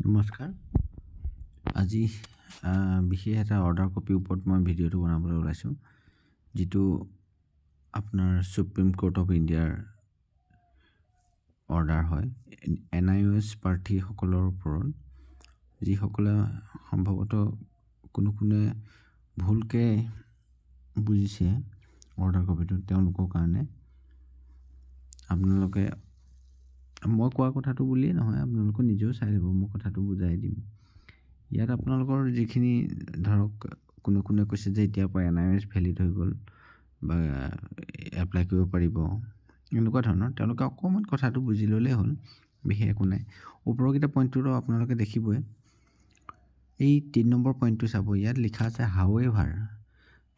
নমস্কাৰ আজি বিশেষ এটা অৰ্ডাৰ কপি ওপৰত মই ভিডিঅ'টো বনাবলৈ ওলাইছোঁ যেটো আপোনাৰ সুপ্ৰিম কোৰ্ট অফ ইণ্ডিয়াৰ অৰ্ডাৰ হয় NIOS প্ৰাৰ্থী সকলৰ ওপৰত যি সকলে সম্ভৱতঃ কোনে ভুলকে বুজিছে অৰ্ডাৰ কপিটো তেওঁলোকৰ কাৰণে আপোনালোকে মই কোৱা কথাটো বুলিয়ে নহয় আপোনালোকে নিজেও চাই ল'ব মই কথাটো বুজাই দিম ইয়াত আপোনালোকৰ যিখিনি ধৰক কোনে কৈছে যে এতিয়া পৰা NIOS ভ্যালিড হৈ গ'ল বা এপ্লাই কৰিব পাৰিব এনেকুৱা ধৰণৰ তেওঁলোকে অকমান কথাটো বুজি ল'লে হ'ল বিশেষ একো নাই ওপৰৰ কিটা পইণ্টটো আপোনালোকে দেখিবই এই 3 নম্বৰ পইণ্টটো চাব ইয়াত লিখা আছে however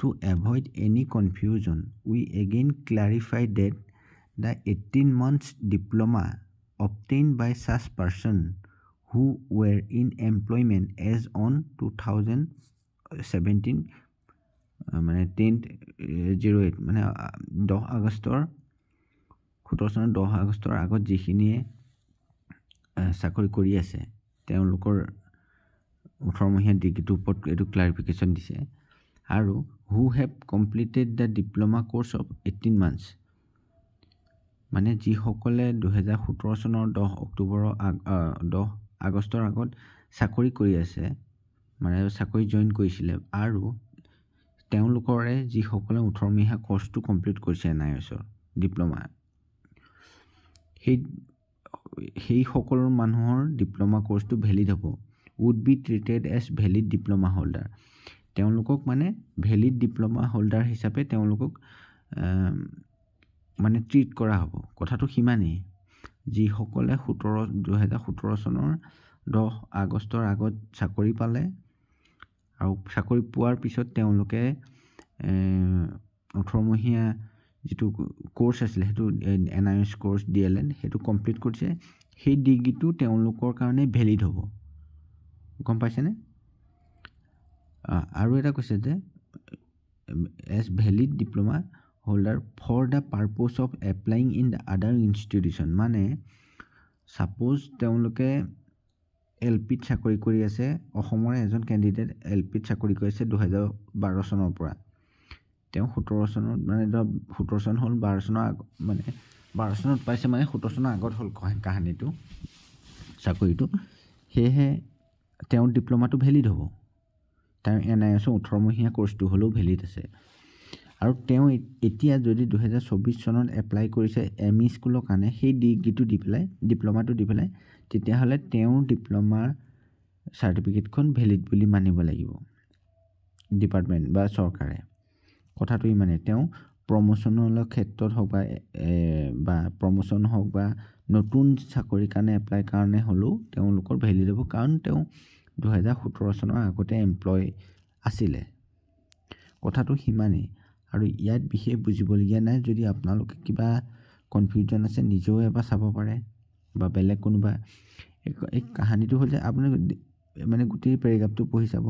to avoid any confusion we again clarify that the 18 months diploma obtained by such person who were in employment as on 2017 মানে 10/08 মানে 10 আগষ্টৰ 17 চনৰ 10 আগষ্টৰ আগত যিখিনিয়ে চাকৰি কৰি আছে তেওঁলোকৰ 18 মহীয়া ডিগ্ৰীটোৰ ওপৰত এটো ক্লাৰিফিকেশন দিছে আৰু who have completed the diploma course of 18 months মানে যি সকলে 2017 চনৰ 10 আগষ্টৰ আগত চাকৰি কৰি আছে মানে চাকৰি জয়েন কৰিছিলে আৰু তেওঁলোকৰে যি সকলে 18 মহীয়া কোৰ্সটো কমপ্লিট কৰিছে NIOSৰ ডিপ্লোমা সেই সকল মানুহৰ ডিপ্লোমা কোৰ্সটো ভ্যালিড হ'ব would be treated as valid diploma holder তেওঁলোকক মানে ভ্যালিড ডিপ্লোমা হোল্ডাৰ হিচাপে তেওঁলোকক মানে ট্ৰিট কৰা হ'ব কথাটো হিমানেই যি সকলে 2017 চনৰ 10 আগষ্টৰ আগত চাকৰি পালে আৰু চাকৰি পোৱাৰ পিছত তেওঁলোকে 18 মহীয়া যেটো কোৰ্স আছিল হেতু NIOS কোৰ্স DLN হেতু কমপ্লিট কৰিছে সেই ডিগ্ৰীটো তেওঁলোকৰ কাৰণে ভ্যালিড হ'ব গম পাইছেনে আৰু এটা কৈছে যে as valid diploma holder for the purpose of applying in the other institution মানে suppose তেওঁলোকে LP চাকৰি কৰি আছে অসমৰ এজন ক্যান্ডিডেট LP চাকৰি কৰিছে 2012 চনৰ পৰা তেওঁ 17 চনত মানে 17 চন হল 12 চনৰ মানে 12 চনত পাইছে মানে 17 চনৰ আগত হল কাহিনীটো চাকৰিটো হেহে তেওঁ ডিপ্লোমাটো ভ্যালিড হ'ব তাৰ NIOS 18 মহীয়া কোৰ্সটো হলো ভ্যালিড আছে আৰু তেওঁ এতিয়া যদি 2024 চনত এপ্লাই কৰিছে ME স্কুলৰ কাৰণে সেই ডিগ্ৰীটো দি পেলাই ডিপ্লোমাটো দি পেলাই তেতিয়া হলে তেওঁ ডিপ্লোমা সাৰ্টিফিকেটখন ভ্যালিড বুলি মানিব লাগিব ডিপাৰ্টমেন্ট বা চৰকাৰে কথাটো ইমানে তেওঁ প্ৰমোশনৰ ক্ষেত্ৰত হওক বা প্ৰমোশন হওক বা নতুন চাকৰি কাৰণে এপ্লাই কাৰণে হলো তেওঁলোকৰ ভ্যালিড হ'ব কাৰণ তেওঁ 2017 চনৰ আগতে এমপ্লয় আছিলে কথাটো হিমানে আৰু ইয়াত বিশেষ বুজিবলগীয়া নাই যদি আপোনালোকে কিবা কনফিউজন আছে নিজেও এবাৰ চাব পাৰে বা বেলেগ কোনোবা এই কাহিনীটো হল যে আপুনি মানে গোটেই পেৰাগ্ৰাফটো পঢ়ি চাব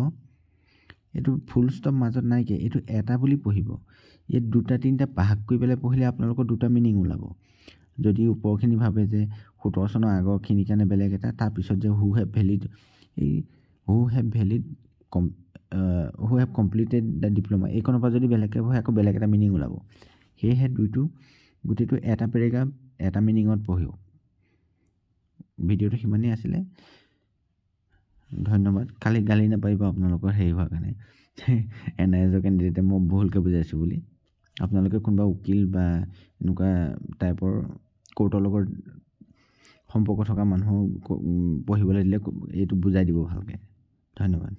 এটো ফুল ষ্টপ মাজত নাই কি এটো এটা বুলি পঢ়িব এই দুটা তিনটা ভাগ কৰি পেলাই পঢ়িলে আপোনালোকৰ দুটা মিনিং ওলাব যদি উপৰখিনি ভাবে যে 17 চনৰ আগৰ খিনি কাৰণে বেলেগ এটা তাৰ পিছত যে who have completed the diploma এইখনৰ পৰা যদি বেলেগকে হয় আকৌ বেলেগ এটা মিনিং ওলাব হেহে দুইটো গুটেটো এটা পেৰাগ্ৰাফ এটা মিনিংত পঢ়িও ভিডিওটো হিমানে আছিল ধন্যবাদ কালি গালি নাপাইবা আপোনালোকৰ হেই হোৱা কাৰণে NIOS ক্যান্ডিডেটে মই ভুলকে বুজাইছো বুলি আপোনালোকে কোনবা উকিল বা এনেকুৱা টাইপৰ কোৰ্টৰ লগত সম্পৰ্ক থকা মানুহ পঢ়িবলৈ দিলে এইটো বুজাই দিব ভালকে ধন্যবাদ